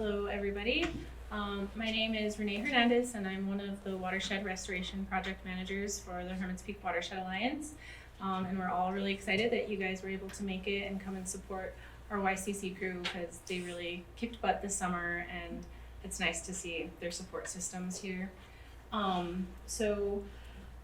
Hello, everybody. My name is Renee Hernandez, and I'm one of the Watershed Restoration Project Managers for the Hermit's Peak Watershed Alliance. And we're all really excited that you guys were able to make it and come and support our YCC crew because they really kicked butt this summer, and it's nice to see their support systems here. So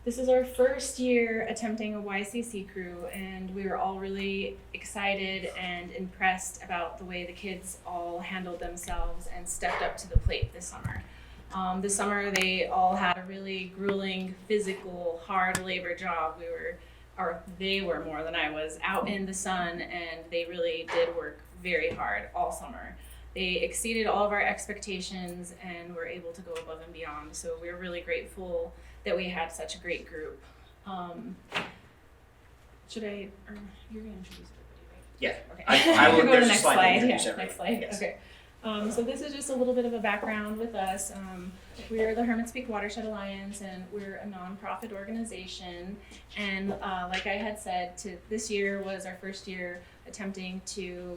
this is our first year attempting a YCC crew, and we were all really excited and impressed about the way the kids all handled themselves and stepped up to the plate this summer. This summer they all had a really grueling, physical, hard labor job. They were more than I was, out in the sun, and they really did work very hard all summer. They exceeded all of our expectations and were able to go above and beyond. So we're really grateful that we had such a great group. You're gonna introduce everybody, right? Yeah. Okay. I will go to the there's a next slide slide. to Yeah, introduce next everyone. slide. Yes. Okay. So this is just a little bit of a background with us. We're the Hermit's Peak Watershed Alliance, and we're a nonprofit organization. And like I had said, this year was our first year attempting to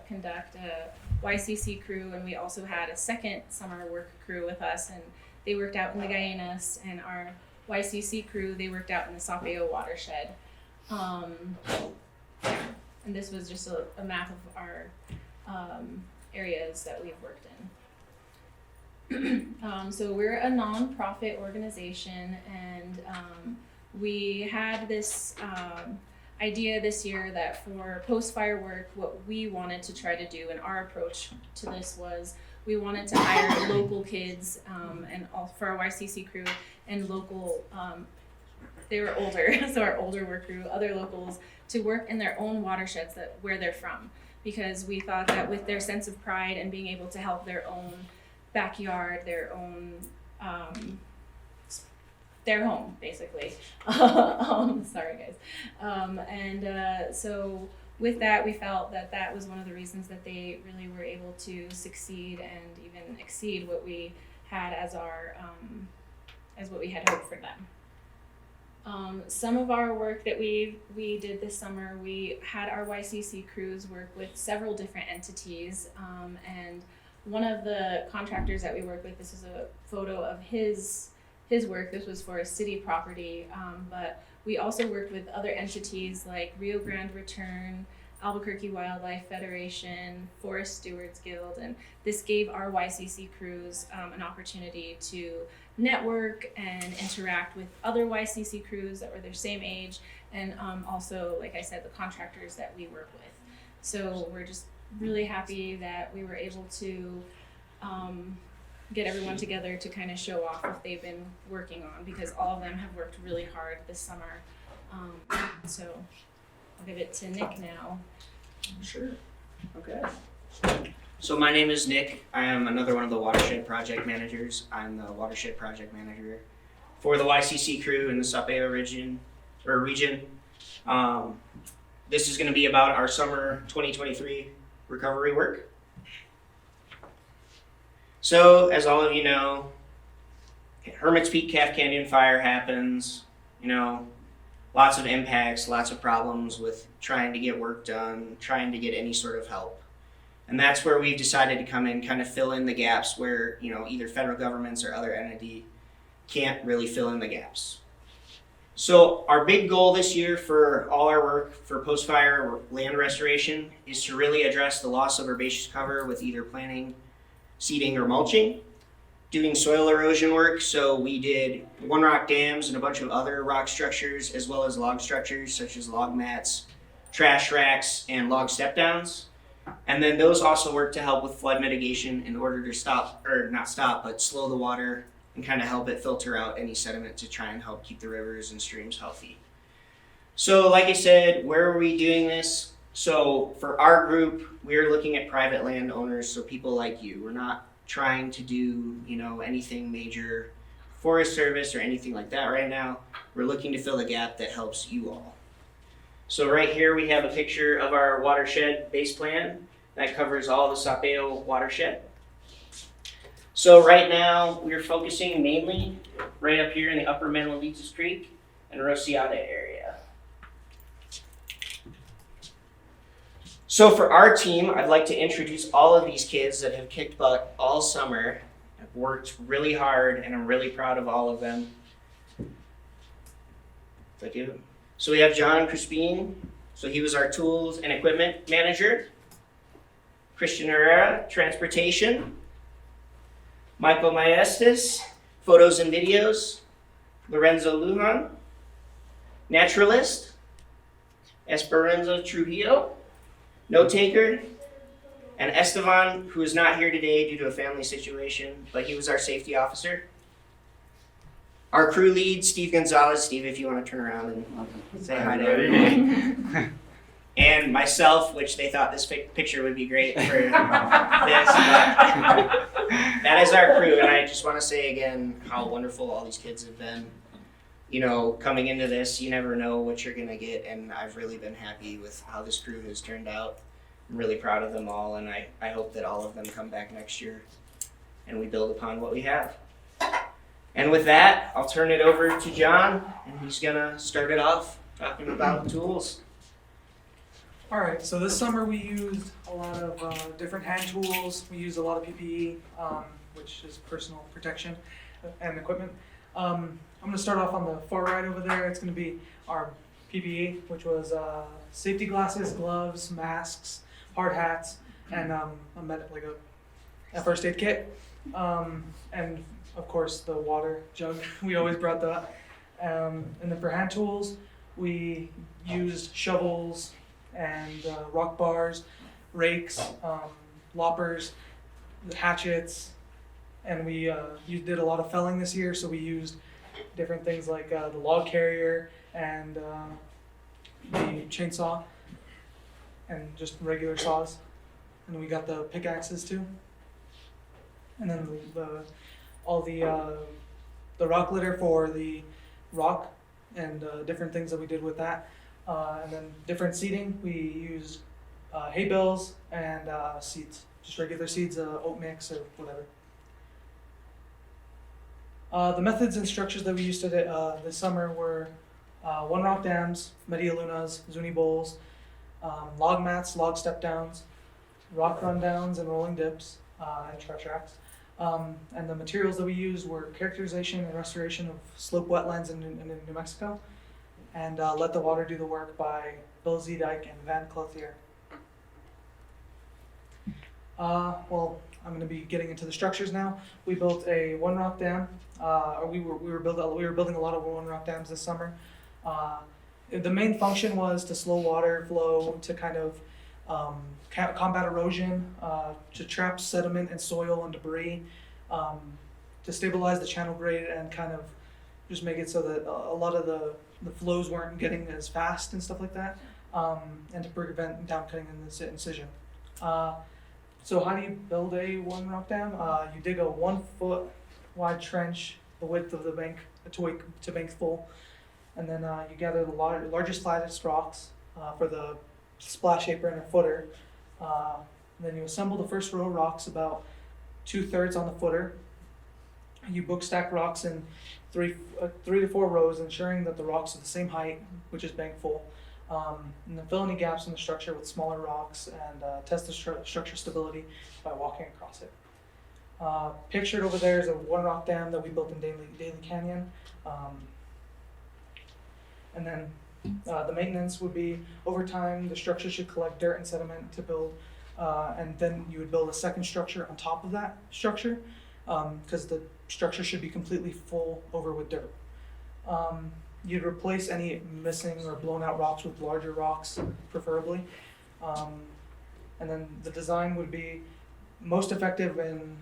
conduct a YCC crew, and we also had a second summer work crew with us, and they worked out in the Guyanas, and our YCC crew, they worked out in the Sapeo Watershed. And this was just a map of our areas that we've worked in. So we're a nonprofit organization, and we had this idea this year that for post-fire work, what we wanted to try to do, and our approach to this was, we wanted to hire local kids and all for our YCC crew, and local, they were older, so our older work crew, other locals, to work in their own watersheds where they're from. Because we thought that with their sense of pride and being able to help their own backyard, their own, their home, basically. Sorry, guys. So with that, we felt that that was one of the reasons that they really were able to succeed and even exceed what we had as what we had hoped for them. Some of our work that we did this summer, we had our YCC crews work with several different entities, and one of the contractors that we work with, this is a photo of his work. This was for a city property, but we also worked with other entities like Rio Grande Return, Albuquerque Wildlife Federation, Forest Stewards Guild, and this gave our YCC crews an opportunity to network and interact with other YCC crews that were their same age, and also, like I said, the contractors that we work with. So we're just really happy that we were able to get everyone together to kind of show off what they've been working on, because all of them have worked really hard this summer. So I'll give it to Nick now. Sure. Okay. So my name is Nick. I am another one of the Watershed Project Managers. I'm the Watershed Project Manager for the YCC crew in the Sapeo region. This is going to be about our summer 2023 recovery work. So, as all of you know, Hermit's Peak Calf Canyon fire happens. Lots of impacts, lots of problems with trying to get work done, trying to get any sort of help. And that's where we've decided to come in, kind of fill in the gaps where, either federal governments or other entity can't really fill in the gaps. So our big goal this year for all our work for post-fire land restoration is to really address the loss of herbaceous cover with either planting, seeding, or mulching. Doing soil erosion work, so we did one rock dams and a bunch of other rock structures, as well as log structures such as log mats, trash racks, and log step downs. And then those also work to help with flood mitigation in order to slow the water and kind of help it filter out any sediment to try and help keep the rivers and streams healthy. So like I said, where are we doing this? So for our group, we're looking at private landowners, so people like you. We're not trying to do, anything major Forest Service or anything like that right now. We're looking to fill the gap that helps you all. So right here we have a picture of our watershed base plan that covers all the Sapeo watershed. So right now we're focusing mainly right up here in the upper Manalitas Creek and Rosiata area. So for our team, I'd like to introduce all of these kids that have kicked butt all summer, have worked really hard, and I'm really proud of all of them. Thank you. So we have John Crispin. So he was our tools and equipment manager. Christian Herrera, transportation. Michael Maestas, photos and videos. Lorenzo Lujan, naturalist. Esperanza Trujillo, note taker. And Esteban, who is not here today due to a family situation, but he was our safety officer. Our crew lead, Steve Gonzalez. Steve, if you want to turn around and say hi to everybody. And myself, which they thought this picture would be great for this, but that is our crew. And I just want to say again how wonderful all these kids have been. You know, coming into this, you never know what you're going to get, and I've really been happy with how this crew has turned out. I'm really proud of them all, and I hope that all of them come back next year and we build upon what we have. And with that, I'll turn it over to John, and he's going to start it off talking about tools. All right, so this summer we used a lot of different hand tools. We used a lot of PPE, which is personal protection and equipment. I'm going to start off on the far right over there. It's going to be our PPE, which was safety glasses, gloves, masks, hard hats, and a first aid kit. And of course the water jug. We always brought that. And then for hand tools, we used shovels and rock bars, rakes, loppers, hatchets, and we did a lot of felling this year, so we used different things like the log carrier and the chainsaw and just regular saws. And we got the pickaxes too. And then all the rock litter for the rock and different things that we did with that. And then different seeding, we used hay bales and seeds, just regular seeds, oat mix or whatever. The methods and structures that we used this summer were one rock dams, media lunas, zuni bowls, log mats, log step downs, rock rundowns and rolling dips, and tracks. And the materials that we used were characterization and restoration of slope wetlands in New Mexico, and Let the Water Do the Work by Bill Zedike and Van Clothier. Well, I'm going to be getting into the structures now. We built a one rock dam. We were building a lot of one rock dams this summer. The main function was to slow water flow, to kind of combat erosion, to trap sediment and soil and debris, to stabilize the channel grade and kind of just make it so that a lot of the flows weren't getting as fast and stuff like that, and to prevent downcutting in the incision. So how do you build a one rock dam? You dig a 1 foot wide trench, the width of the bank to bank full, and then you gather the largest, flattest rocks for the splash apron or footer. Then you assemble the first row of rocks about 2/3 on the footer. You book stack rocks in 3 to 4 rows, ensuring that the rocks are the same height, which is bank full. And then fill any gaps in the structure with smaller rocks and test the structure stability by walking across it. Pictured over there is a one rock dam that we built in Daly Canyon. And then the maintenance would be, over time, the structure should collect dirt and sediment to build, and then you would build a second structure on top of that structure, because the structure should be completely full over with dirt. You'd replace any missing or blown out rocks with larger rocks, preferably. And then the design would be most effective in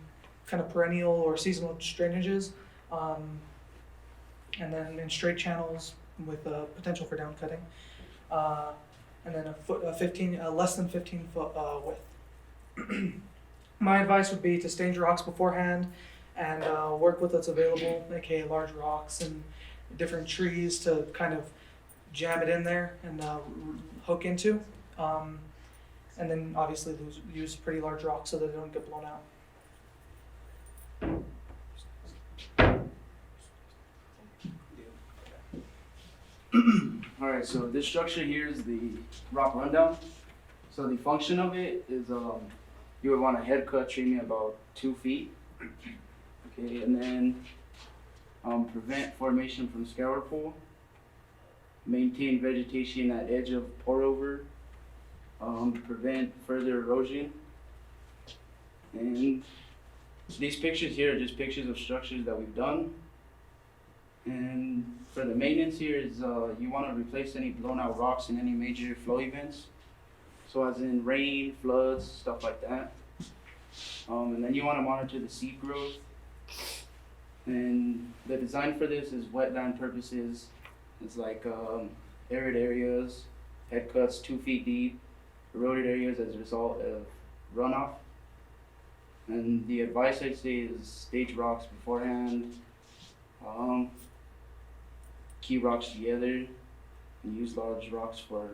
kind of perennial or seasonal drainages, and then in straight channels with potential for downcutting, and then less than 15 foot width. My advice would be to stage rocks beforehand and work with what's available, aka large rocks and different trees to kind of jam it in there and hook into. And then obviously use pretty large rocks so that they don't get blown out. Alright, so this structure here is the rock rundown. So the function of it is you would want a head cut treatment about 2 feet. Okay, and then prevent formation from scour pool. Maintain vegetation at edge of pour over. Prevent further erosion. And these pictures here are just pictures of structures that we've done. And for the maintenance here is you want to replace any blown out rocks in any major flow events. So as in rain, floods, stuff like that. And then you want to monitor the seed growth. And the design for this is wetland purposes. It's like arid areas, head cuts 2 feet deep, eroded areas as a result of runoff. And the advice I'd say is stage rocks beforehand, key rocks together, and use large rocks for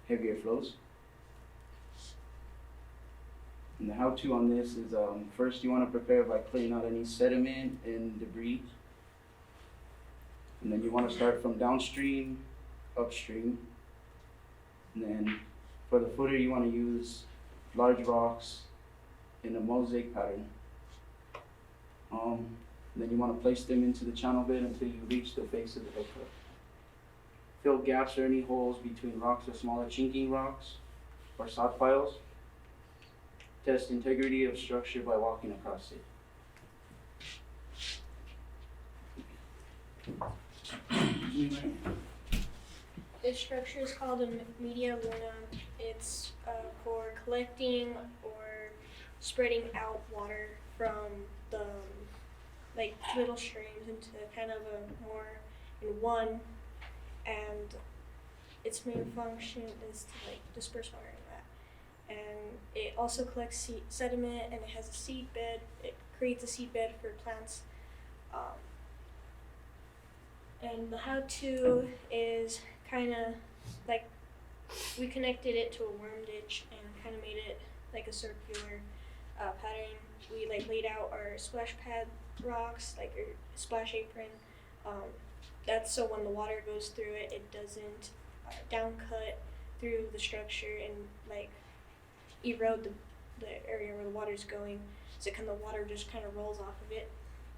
heavier flows. And the how-to on this is first you want to prepare by clearing out any sediment and debris. And then you want to start from downstream, upstream. And then for the footer you want to use large rocks in a mosaic pattern. Then you want to place them into the channel bed until you reach the face of the head cut. Fill gaps or any holes between rocks or smaller chinking rocks or sod piles. Test integrity of structure by walking across it. This structure is called a media luna. It's for collecting or spreading out water from the little streams into kind of a more in one, and its main function is to disperse water in that. And it also collects sediment, and it has a seed bed. It creates a seed bed for plants. And the how-to is kind of we connected it to a worm ditch and kind of made it like a circular pattern. We laid out our splash pad rocks, our splash apron. That's so when the water goes through it, it doesn't down cut through the structure and erode the area where the water's going. So the water just kind of rolls off of it.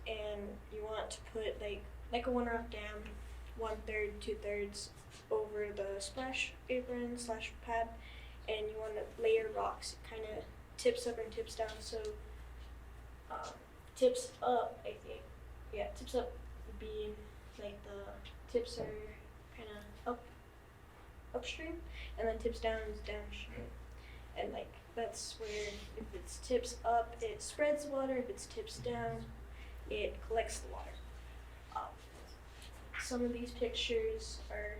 And you want to put like a one-off dam, 1/3, 2/3 over the splash apron / pad, and you want to layer rocks. It kind of tips up and tips down. So tips up, I think. Yeah, tips up would be the tips are kind of upstream, and then tips down is downstream. And that's where if it's tips up, it spreads the water. If it's tips down, it collects the water. Some of these pictures are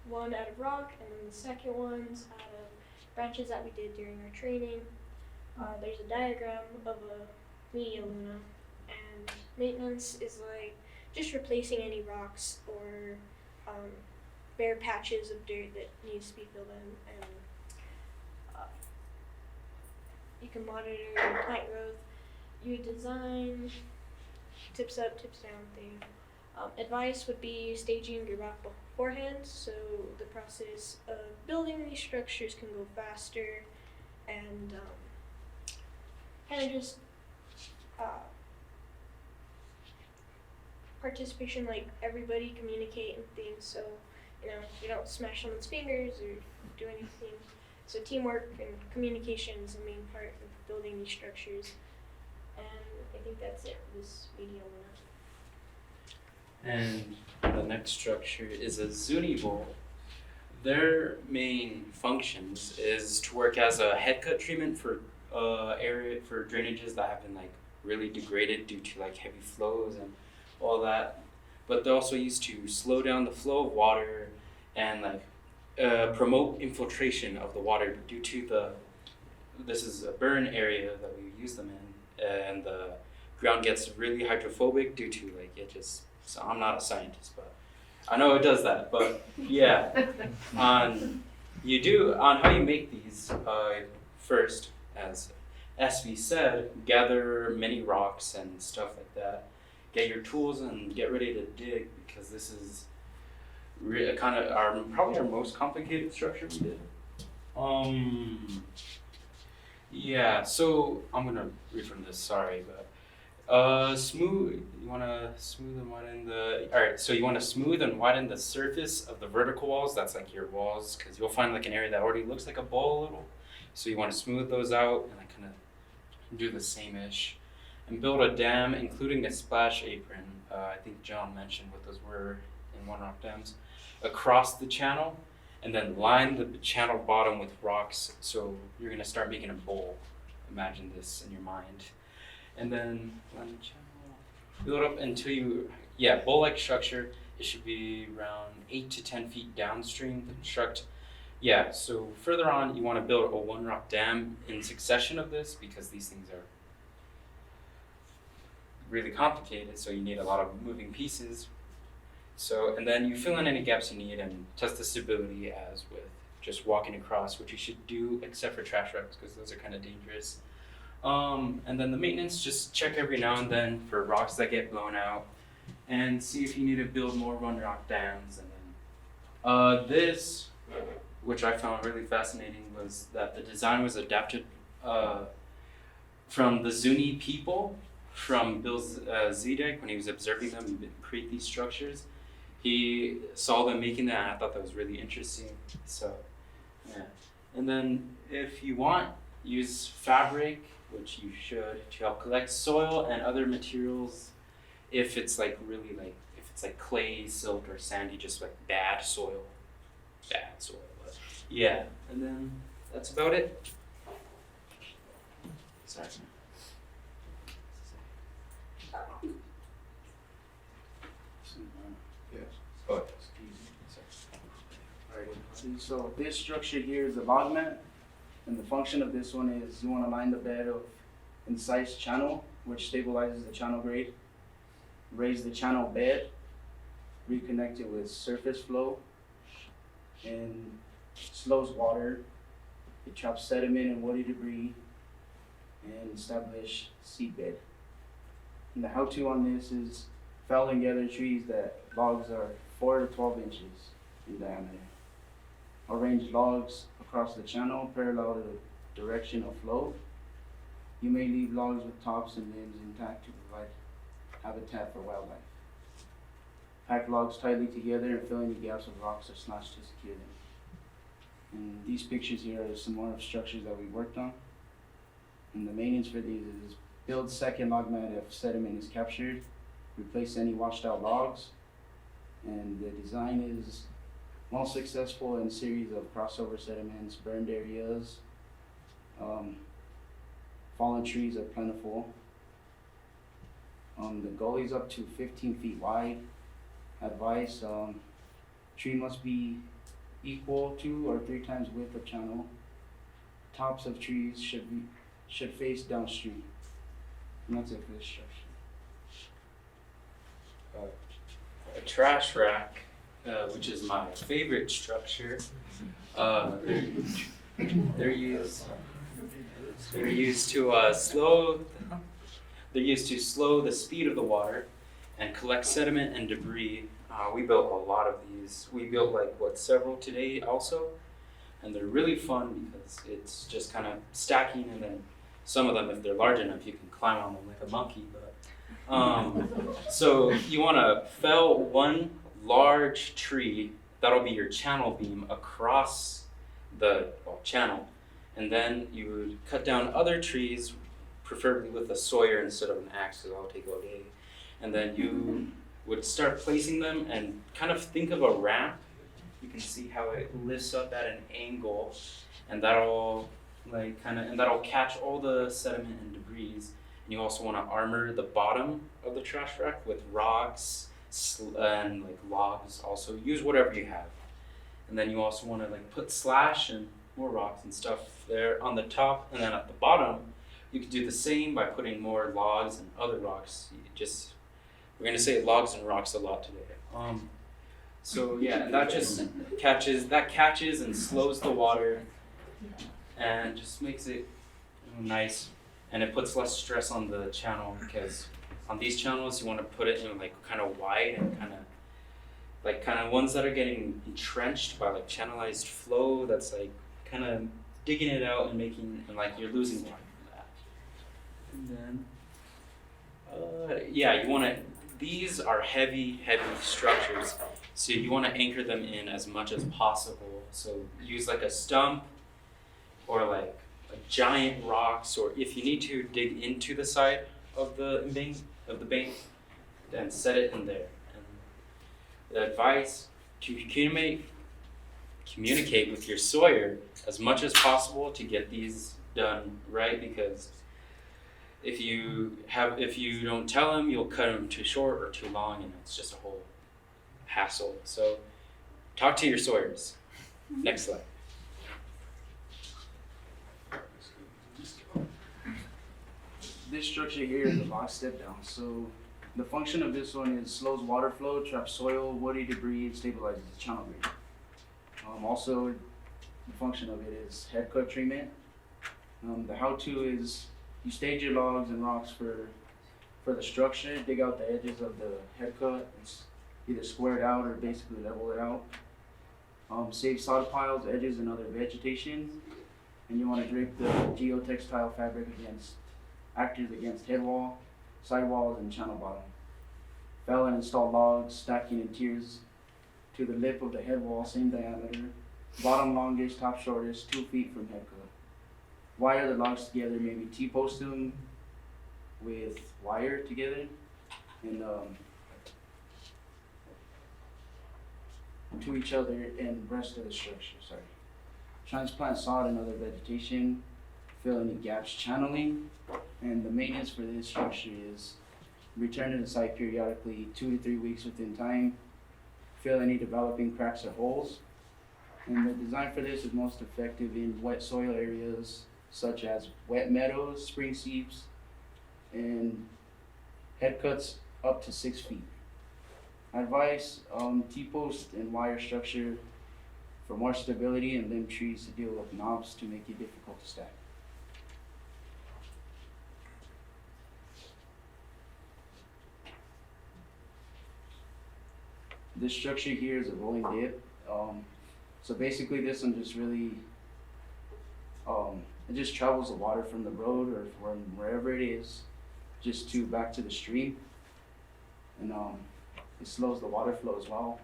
one out of rock, and then the second one's out of branches that we did during our training. There's a diagram of a media luna, and maintenance is just replacing any rocks or bare patches of dirt that needs to be filled in, and you can monitor plant growth. You design tips up, tips down thing. Advice would be staging your rock beforehand, so the process of building these structures can go faster, and kind of just participation, everybody communicate and things, so you don't smash someone's fingers or do anything. So teamwork and communication is the main part of building these structures, and I think that's it for this video. And the next structure is a Zuni bowl. Their main functions is to work as a head cut treatment for area for drainages that have been really degraded due to heavy flows and all that. But they're also used to slow down the flow of water and promote infiltration of the water due to this is a burn area that we use them in, and the ground gets really hydrophobic due to it just. So I'm not a scientist, but I know it does that. But yeah, on how you make these. First, as SB said, gather many rocks and stuff like that. Get your tools and get ready to dig, because this is probably our most complicated structure we did. Yeah, so I'm gonna read from this, sorry, but smooth, you wanna smooth and widen the, alright, so you wanna smooth and widen the surface of the vertical walls, that's like your walls, because you'll find like an area that already looks like a bowl a little. So you wanna smooth those out and like kinda do the same-ish. And build a dam, including a splash apron, I think John mentioned what those were in One Rock dams, across the channel, and then line the channel bottom with rocks, so you're gonna start making a bowl. Imagine this in your mind. And then line the channel, build up until you, bowl-like structure. It should be around 8 to 10 feet downstream. Construct, so further on, you want to build a One Rock dam in succession of this because these things are really complicated, so you need a lot of moving pieces. So, and then you fill in any gaps you need and test the stability as with just walking across, which you should do except for trash wrecks because those are kind of dangerous. And then the maintenance, just check every now and then for rocks that get blown out and see if you need to build more One Rock dams. And then this, which I found really fascinating, was that the design was adapted from the Zuni people, from Bill Zedek when he was observing them create these structures. He saw them making that and I thought that was really interesting. So, yeah. And then if you want, use fabric, which you should, to help collect soil and other materials if it's like really like, if it's like clay, silt, or sandy, just like bad soil. But yeah, and then that's about it. Sorry. So this structure here is a log mat, and the function of this one is you want to line the bed of incised channel, which stabilizes the channel grade, raise the channel bed, reconnect it with surface flow, and slows water. It traps sediment and woody debris, and establish seedbed. And the how-to on this is fell and gather trees that logs are 4 to 12 inches in diameter. Arrange logs across the channel parallel to the direction of flow. You may leave logs with tops and limbs intact to provide habitat for wildlife. Pack logs tightly together and fill any gaps of rocks or slats to secure them. And these pictures here are some more of structures that we worked on. And the maintenance for these is build second log mat if sediment is captured, replace any washed out logs, and the design is most successful in series of crossover sediments, burned areas, fallen trees are plentiful. The gully is up to 15 feet wide. Advice, tree must be equal to or 3 times width of channel. Tops of trees should face downstream. And that's it for this structure. A trash rack, which is my favorite structure. They're used to slow the speed of the water and collect sediment and debris. We built a lot of these. We built several today also, and they're really fun because it's just kind of stacking, and then some of them, if they're large enough, you can climb on them like a monkey. But so you want to fell one large tree, that'll be your channel beam across the channel, and then you would cut down other trees, preferably with a sawyer instead of an axe, because that'll take all day. And then you would start placing them and kind of think of a ramp. You can see how it lifts up at an angle, and that'll that'll catch all the sediment and debris. And you also want to armor the bottom of the trash rack with rocks and logs. Also use whatever you have. And then you also want to put slash and more rocks and stuff there on the top, and then at the bottom you could do the same by putting more logs and other rocks. We're gonna say logs and rocks a lot today. So yeah, and that just catches and slows the water and just makes it nice, and it puts less stress on the channel, because on these channels you want to put it in kind of wide and kind of ones that are getting entrenched by channelized flow that's kind of digging it out and making, and like you're losing water from that. And then, yeah, you want to, these are heavy structures, so you want to anchor them in as much as possible. So use like a stump or like a giant rocks, or if you need to dig into the side of the bank, then set it in there. And the advice to communicate with your sawyer as much as possible to get these done right, because if you don't tell them, you'll cut them too short or too long, and it's just a whole hassle. So talk to your sawyers. Next slide. This structure here is a box step down. So the function of this one is slows water flow, traps soil, woody debris, and stabilizes the channel grade. Also, the function of it is head cut treatment. The how-to is you stage your logs and rocks for the structure, dig out the edges of the head cut, and either square it out or basically level it out. Save sod piles, edges, and other vegetation. And you want to drape the geotextile fabric actors against head wall, sidewalls, and channel bottom. Fell and install logs, stacking in tiers to the lip of the head wall, same diameter. Bottom longest, top shortest, 2 feet from head cut. Wire the logs together, maybe T-post them with wire together, and to each other and rest of the structure, Transplant sod and other vegetation, fill any gaps channeling, and the maintenance for this structure is return to the site periodically 2 to 3 weeks within time, fill any developing cracks or holes, and the design for this is most effective in wet soil areas such as wet meadows, spring seeps, and head cuts up to 6 feet. Advice, T-post and wire structure for more stability, and limb trees to deal with knobs to make it difficult to stack. This structure here is a rolling dip. So basically this one just really, it just travels the water from the road or from wherever it is, just back to the stream. And it slows the water flow as well.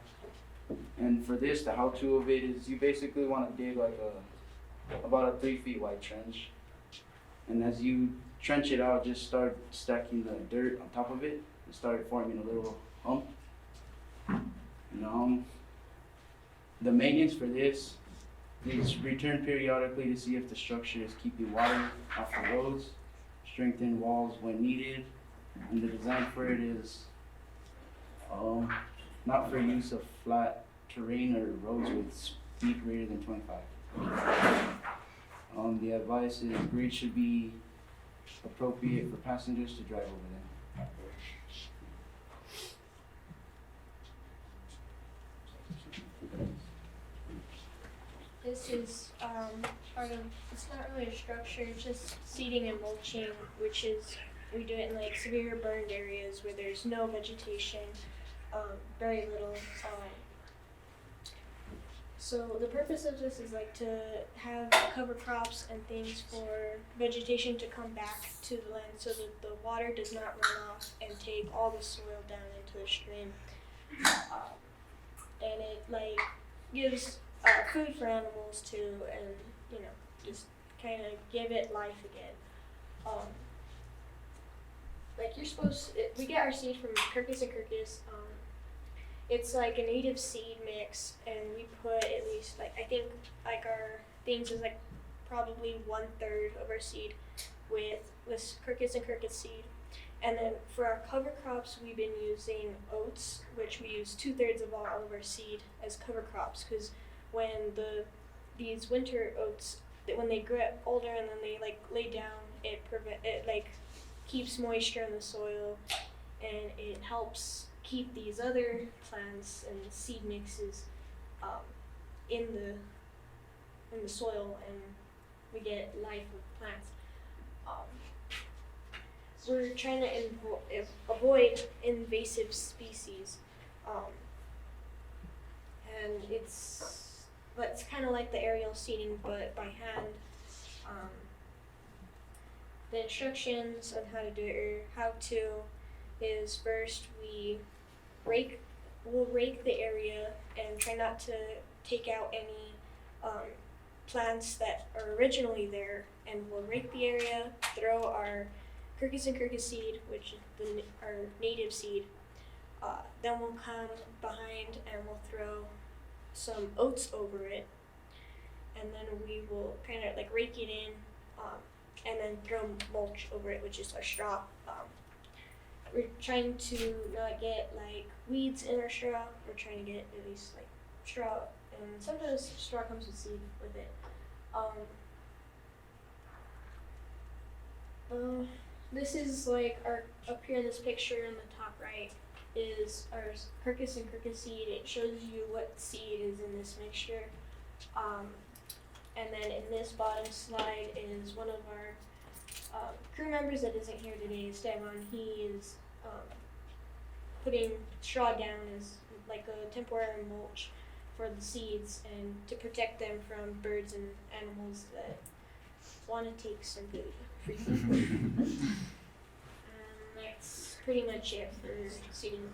And for this, the how-to of it is you basically want to dig like about a 3 feet wide trench. And as you trench it out, just start stacking the dirt on top of it and start forming a little hump. And the maintenance for this is return periodically to see if the structure is keeping water off the roads, strengthen walls when needed, and the design for it is not for use of flat terrain or roads with speed greater than 25. The advice is grade should be appropriate for passengers to drive over them. This is part of, it's not really a structure, it's just seeding and mulching, which is, we do it in like severe burned areas where there's no vegetation, very little. So the purpose of this is like to have cover crops and things for vegetation to come back to the land so that the water does not run off and take all the soil down into the stream. And it like gives food for animals too, and just kind of give it life again. Like we get our seed from Kirkus and Kirkus. It's like a native seed mix, and we put at least I think our things is like probably 1/3 of our seed with Kirkus and Kirkus seed. And then for our cover crops, we've been using oats, which we use 2/3 of all of our seed as cover crops, because when these winter oats, when they get older and then they lay down, it keeps moisture in the soil, and it helps keep these other plants and seed mixes in the soil, and we get life of plants. We're trying to avoid invasive species, and but it's kind of like the aerial seeding, but by hand. Um, the instructions on how to do it, or how to, is first we'll rake the area and try not to take out any plants that are originally there, and we'll rake the area, throw our Kirkus and Kirkus seed, which is our native seed. Then we'll come behind and we'll throw some oats over it, and then we will kind of like rake it in, and then throw mulch over it, which is our straw. We're trying to not get like weeds in our straw. We're trying to get at least like straw, and sometimes straw comes with seed with it. This is like our, up here in this picture in the top right is our Kirkus and Kirkus seed. It shows you what seed is in this mixture. And then in this bottom slide is one of our crew members that isn't here today, Esteban. He is putting straw down as like a temporary mulch for the seeds and to protect them from birds and animals that want to take some food. That's pretty much it for seeding and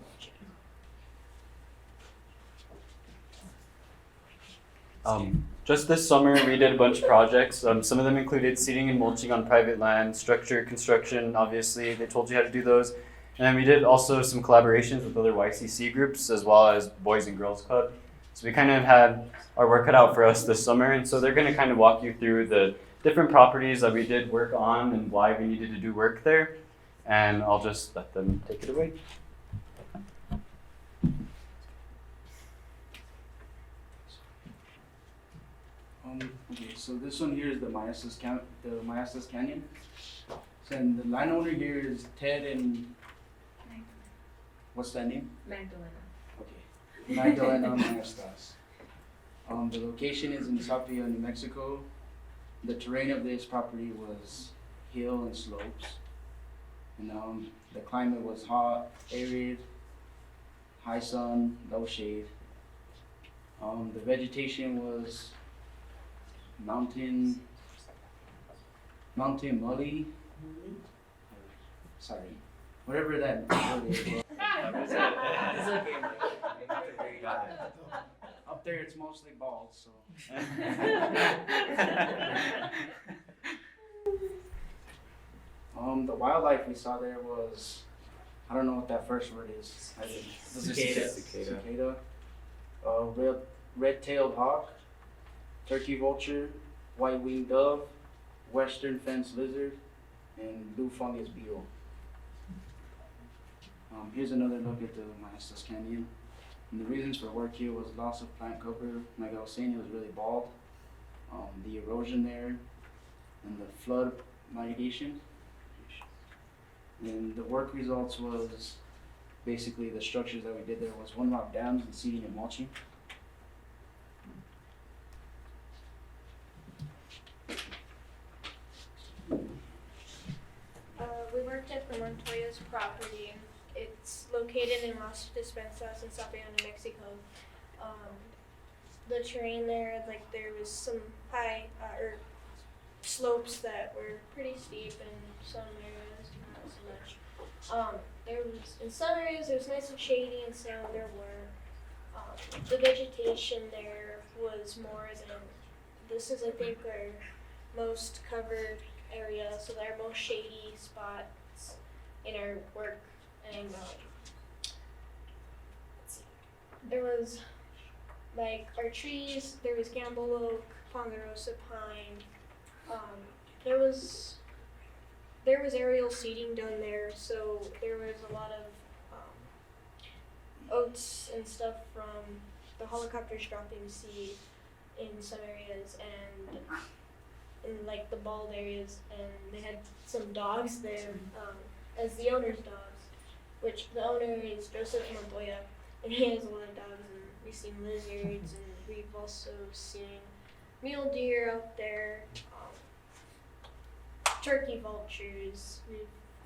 mulching. Just this summer, we did a bunch of projects. Some of them included seeding and mulching on private land, structure, construction, obviously, they told you how to do those. And then we did also some collaborations with other YCC groups as well as Boys and Girls Club. So we kind of had our work cut out for us this summer. And so they're going to kind of walk you through the different properties that we did work on and why we needed to do work there. And I'll just let them take it away. Okay, so this one here is the Mayasas Canyon. So, and the landowner here is Ted and what's that name? Magdalena. Okay, Magdalena Mayastas. The location is in Sapia, New Mexico. The terrain of this property was hill and slopes. And the climate was hot, arid, high sun, low shade. The vegetation was mountain mully. Sorry, whatever that word is. Up there, it's mostly bald, so. The wildlife we saw there was, I don't know what that first word is. Cicada. Red-tailed hawk, turkey vulture, white-winged dove, western fence lizard, and blue fungus beetle. Here's another look at the Mayasas Canyon. And the reasons for work here was loss of plant cover. Like I was saying, it was really bald. The erosion there, and the flood mitigation. And the work results was basically the structures that we did there was one rock dams and seeding and mulching. We worked at the Montoya's property. It's located in Las Despensas in Sapia, New Mexico. The terrain there, like there was some high or slopes that were pretty steep in some areas, not so much. There was in some areas it was nice and shady, and some there were. The vegetation there was more than this is I think our most covered area, so our most shady spots in our work. And let's see, there was like our trees. There was Gamble oak, Ponderosa pine. There was aerial seeding done there, so there was a lot of oats and stuff from the helicopters dropping seed in some areas and in like the bald areas, and they had some dogs there as the owner's dogs, which the owner is Joseph Montoya, and he has a lot of dogs, and we've seen lizards, and we've also seen mule deer out there, turkey vultures. We've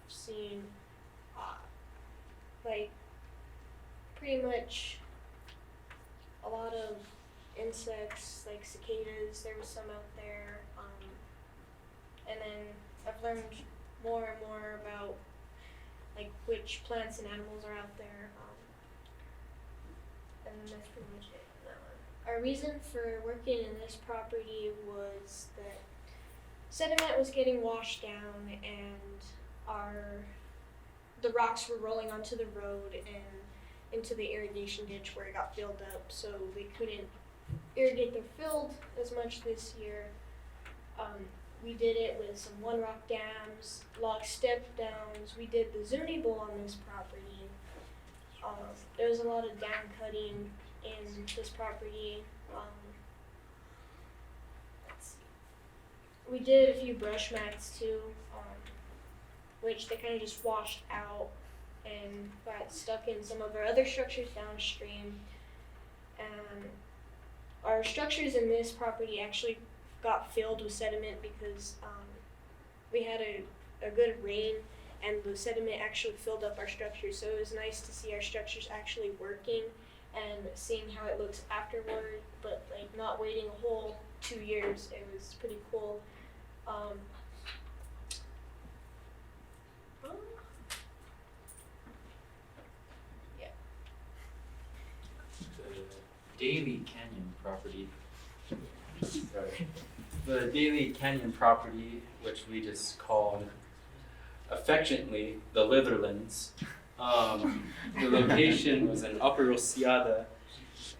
seen like pretty much a lot of insects like cicadas. There was some out there, and then I've learned more and more about like which plants and animals are out there. And that's pretty much it on that one. Our reason for working in this property was that sediment was getting washed down and the rocks were rolling onto the road and into the irrigation ditch where it got filled up, so we couldn't irrigate the field as much this year. We did it with some one rock dams, log step downs. We did the Zuni Bowl on this property. There was a lot of down cutting in this property. Let's see. We did a few brush mats too, which they kind of just washed out and got stuck in some of our other structures downstream. And our structures in this property actually got filled with sediment because we had a good rain and the sediment actually filled up our structures. So it was nice to see our structures actually working and seeing how it looks afterward, but like not waiting a whole 2 years. It was pretty cool. The Daly Canyon property. Sorry. The Daly Canyon property, which we just called affectionately the Litherlands. The location was in Upper Osiata,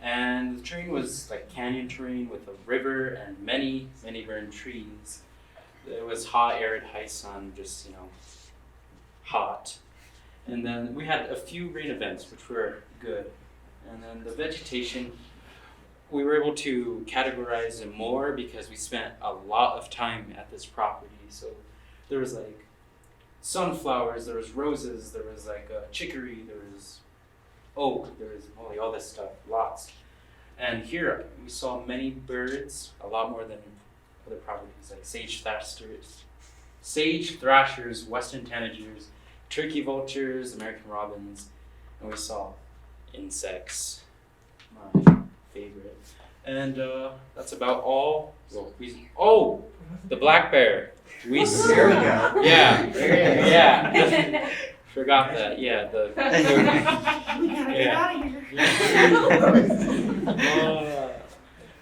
and the terrain was like canyon terrain with a river and many burned trees. It was hot, arid, high sun, just hot. And then we had a few rain events, which were good. And then the vegetation, we were able to categorize it more because we spent a lot of time at this property. So there was like sunflowers, there was roses, there was like chicory, there was oak, there was all this stuff, lots. And here we saw many birds, a lot more than other properties, like sage thrashers, western tanagers, turkey vultures, American robins, and we saw insects, my favorite. And that's about all. Well, the black bear. There we go. Yeah. There Yeah. Forgot that. Yeah. We gotta get out of here.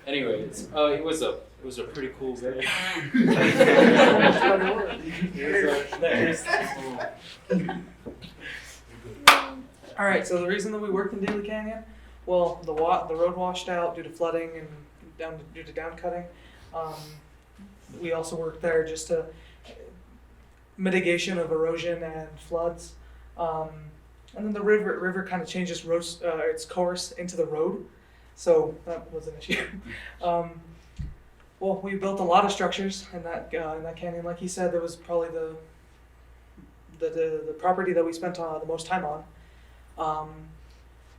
Anyways, it was a pretty cool day. All right, so the reason that we worked in Daly Canyon, well, the road washed out due to flooding and due to down cutting. We also worked there just to mitigation of erosion and floods. And then the river kind of changed its course into the road, so that was an issue. Well, we built a lot of structures in that canyon. Like he said, there was probably the property that we spent the most time on.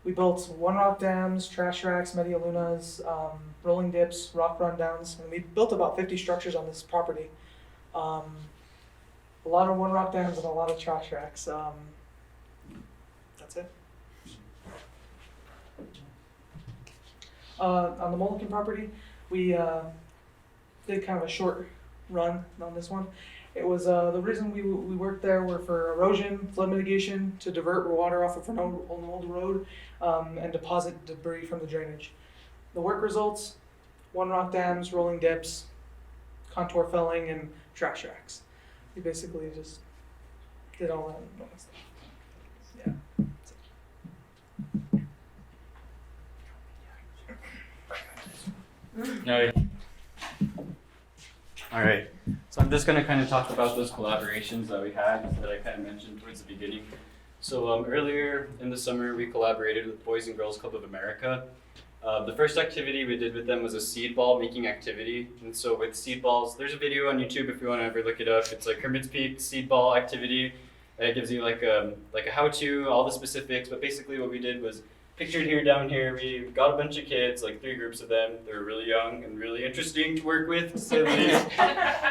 We built one rock dams, trash racks, media lunas, rolling dips, rock rundowns, and we built about 50 structures on this property. A lot of one rock dams and a lot of trash racks. That's it. On the Mulliken property, we did kind of a short run on this one. It was the reason we worked there were for erosion, flood mitigation, to divert water off of an old road, and deposit debris from the drainage. The work results: one rock dams, rolling dips, contour felling, and trash racks. We basically just did all that stuff. Yeah. No. All right, so I'm just going to kind of talk about those collaborations that we had that I kind of mentioned towards the beginning. So earlier in the summer, we collaborated with Boys and Girls Club of America. The first activity we did with them was a seed ball making activity. And so with seed balls, there's a video on YouTube if you want to ever look it up. It's like Hermit's Peak seed ball activity. It gives you like a how-to, all the specifics. But basically what we did was pictured here down here, we got a bunch of kids, like 3 groups of them. They were really young and really interesting to work with, to say the least.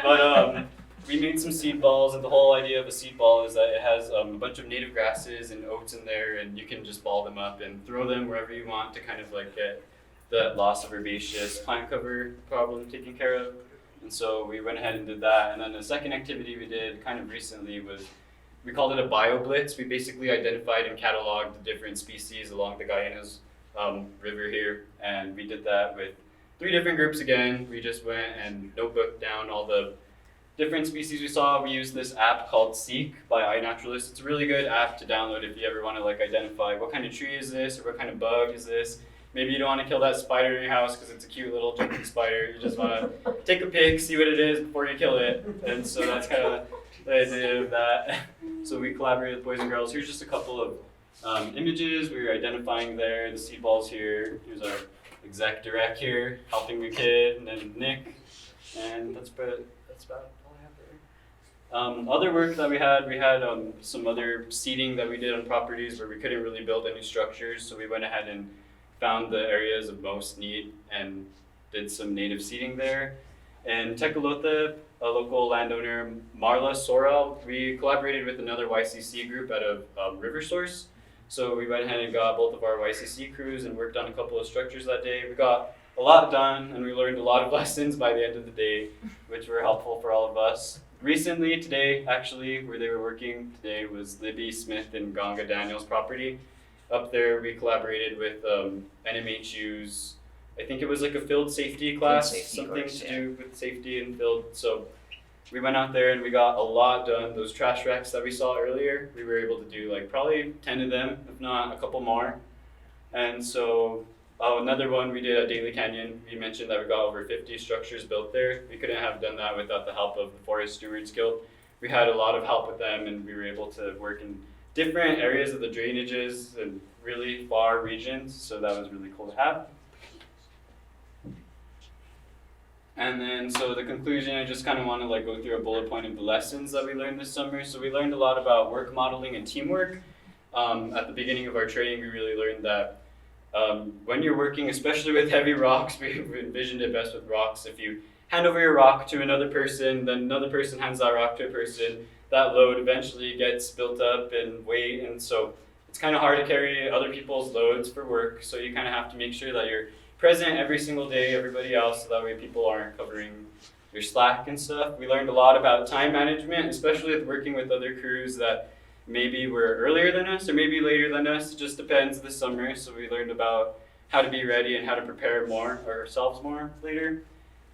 But we made some seed balls, and the whole idea of a seed ball is that it has a bunch of native grasses and oats in there, and you can just ball them up and throw them wherever you want to kind of like get that loss of herbaceous plant cover problem taken care of. And so we went ahead and did that. And then the second activity we did kind of recently was, we called it a bio blitz. We basically identified and cataloged the different species along the Guyanas river here. And we did that with 3 different groups again. We just went and notebooked down all the different species we saw. We used this app called Seek by iNaturalist. It's a really good app to download if you ever want to like identify what kind of tree is this or what kind of bug is this. Maybe you don't want to kill that spider in your house because it's a cute little jumping spider. You just want to take a pic, see what it is before you kill it. And so that's kind of the idea of that. So we collaborated with boys and girls. Here's just a couple of images. We were identifying there, the seed balls here. Here's our exec direct here, helping the kid, and then Nick. And that's about all I have there. Other work that we had some other seeding that we did on properties where we couldn't really build any structures. So we went ahead and found the areas of most need and did some native seeding there. And Tecolote, a local landowner, Marla Sorrell, we collaborated with another YCC group out of River Source. So we went ahead and got both of our YCC crews and worked on a couple of structures that day. We got a lot done and we learned a lot of lessons by the end of the day, which were helpful for all of us. Recently, today, actually, where they were working today was Libby Smith and Ganga Daniels' property. Up there, we collaborated with NMHU's, I think it was like a field safety class, safety something course, to yeah. do with safety in field. So we went out there and we got a lot done. Those trash racks that we saw earlier, we were able to do like probably 10 of them, if not a couple more. And so another one we did at Daly Canyon, we mentioned that we got over 50 structures built there. We couldn't have done that without the help of the Forest Stewards Guild. We had a lot of help with them and we were able to work in different areas of the drainages and really far regions, so that was really cool to have. And then, so the conclusion, I just kind of want to like go through a bullet point of the lessons that we learned this summer. So we learned a lot about work modeling and teamwork. At the beginning of our training, we really learned that when you're working, especially with heavy rocks, we envisioned it best with rocks. If you hand over your rock to another person, then another person hands that rock to a person, that load eventually gets built up in weight, and so it's kind of hard to carry other people's loads for work. So you kind of have to make sure that you're present every single day, everybody else, so that way people aren't covering your slack and stuff. We learned a lot about time management, especially with working with other crews that maybe were earlier than us or maybe later than us. It just depends this summer. So we learned about how to be ready and how to prepare more ourselves more later.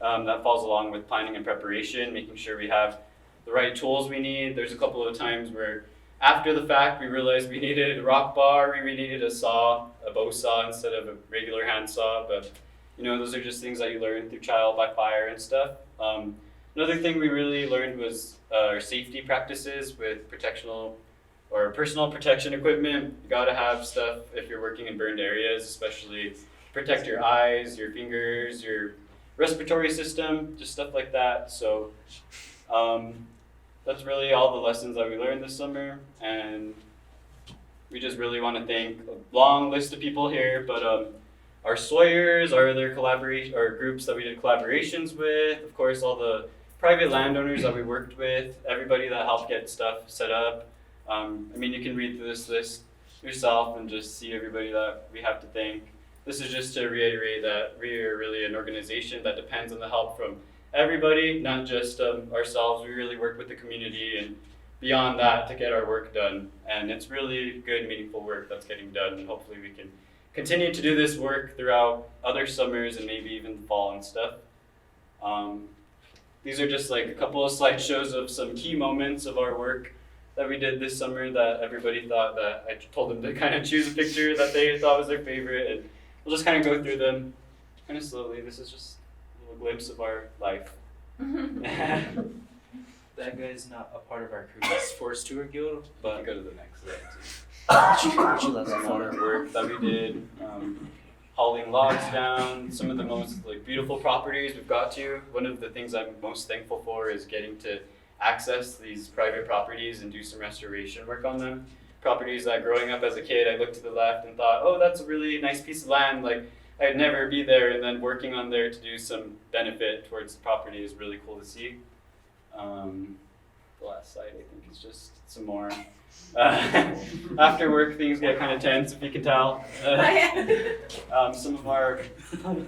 That falls along with planning and preparation, making sure we have the right tools we need. There's a couple of times where after the fact we realized we needed a rock bar, we needed a saw, a bow saw instead of a regular hand saw, but you know, those are just things that you learn through trial by fire and stuff. Another thing we really learned was our safety practices with personal protection equipment. You gotta have stuff if you're working in burned areas, especially protect your eyes, your fingers, your respiratory system, just stuff like that. So that's really all the lessons that we learned this summer, and we just really want to thank a long list of people here, but our Sawyers, our other groups that we did collaborations with, of course all the private landowners that we worked with, everybody that helped get stuff set up. I mean, you can read through this list yourself and just see everybody that we have to thank. This is just to reiterate that we are really an organization that depends on the help from everybody, not just ourselves. We really work with the community and beyond that to get our work done. And it's really good, meaningful work that's getting done. And hopefully we can continue to do this work throughout other summers and maybe even fall and stuff. These are just like a couple of slideshows of some key moments of our work that we did this summer that everybody thought that I told them to kind of choose a picture that they thought was their favorite. And we'll just kind of go through them kind of slowly. This is just a little glimpse of our life. That guy's not a part of our crew. That's Forest Steward Guild, but Go to the next slide. Would you love Some that more photo? work that we did, hauling logs down, some of the most like beautiful properties we've got to. One of the things I'm most thankful for is getting to access these private properties and do some restoration work on them. Properties that growing up as a kid, I looked to the left and thought, oh, that's a really nice piece of land. Like I'd never be there, and then working on there to do some benefit towards the property is really cool to see. The last slide, I think, is just some more After work, things get kind of tense, if you can tell. Some of our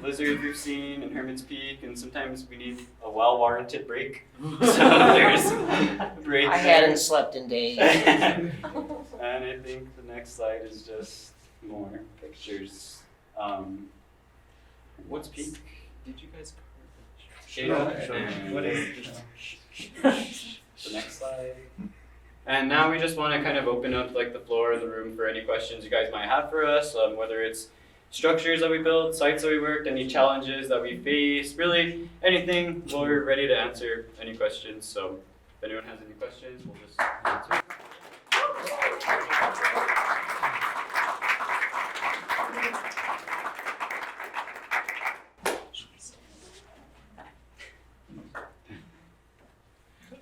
lizards we've seen in Hermit's Peak, and sometimes we need a well-warranted break. So there's a break. I hadn't slept in days. And I think the next slide is just more pictures. What's Peak? Did you guys cover it? What is the next slide? And now we just want to kind of open up like the floor of the room for any questions you guys might have for us, whether it's structures that we built, sites that we worked, any challenges that we faced, really anything. We're ready to answer any questions. So if anyone has any questions, we'll just answer.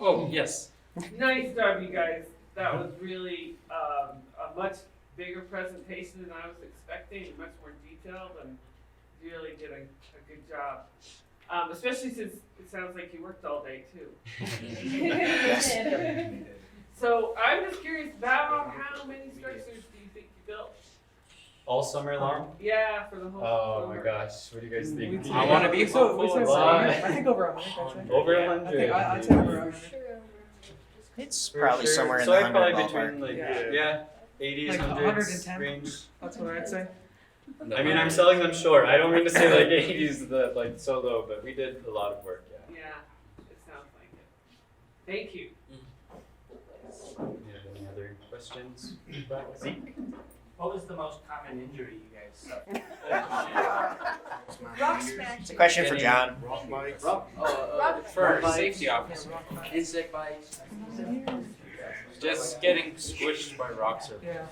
Oh, yes. Nice job, you guys. That was really a much bigger presentation than I was expecting, much more detailed, and you really did a good job. Especially since it sounds like you worked all day too. So I'm just curious about how many structures do you think you built? All summer long? Yeah, for the whole Oh summer. my gosh, what do you guys think? I wanna be We hopeful. said Lot. I think over 100. I'd say. Over Yeah. 100. I'd say over 100. It's For probably sure. somewhere in So the I'd 100 probably ballpark. between like Yeah. 80s, Like 100s 110. range. That's what I'd say. I mean, I'm selling them short. I don't mean to say like 80s, like so low, but we did a lot of work. Yeah. Yeah, it sounds like it. Thank you. You have any other questions? Zeke? What was the most common injury you guys suffered? Rock smack. It's a question for John. Rock bites? For safety officer. Insect bites? Just getting squished by rocks or Yeah.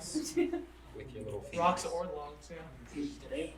with your little feet. Rocks or logs, yeah. Today?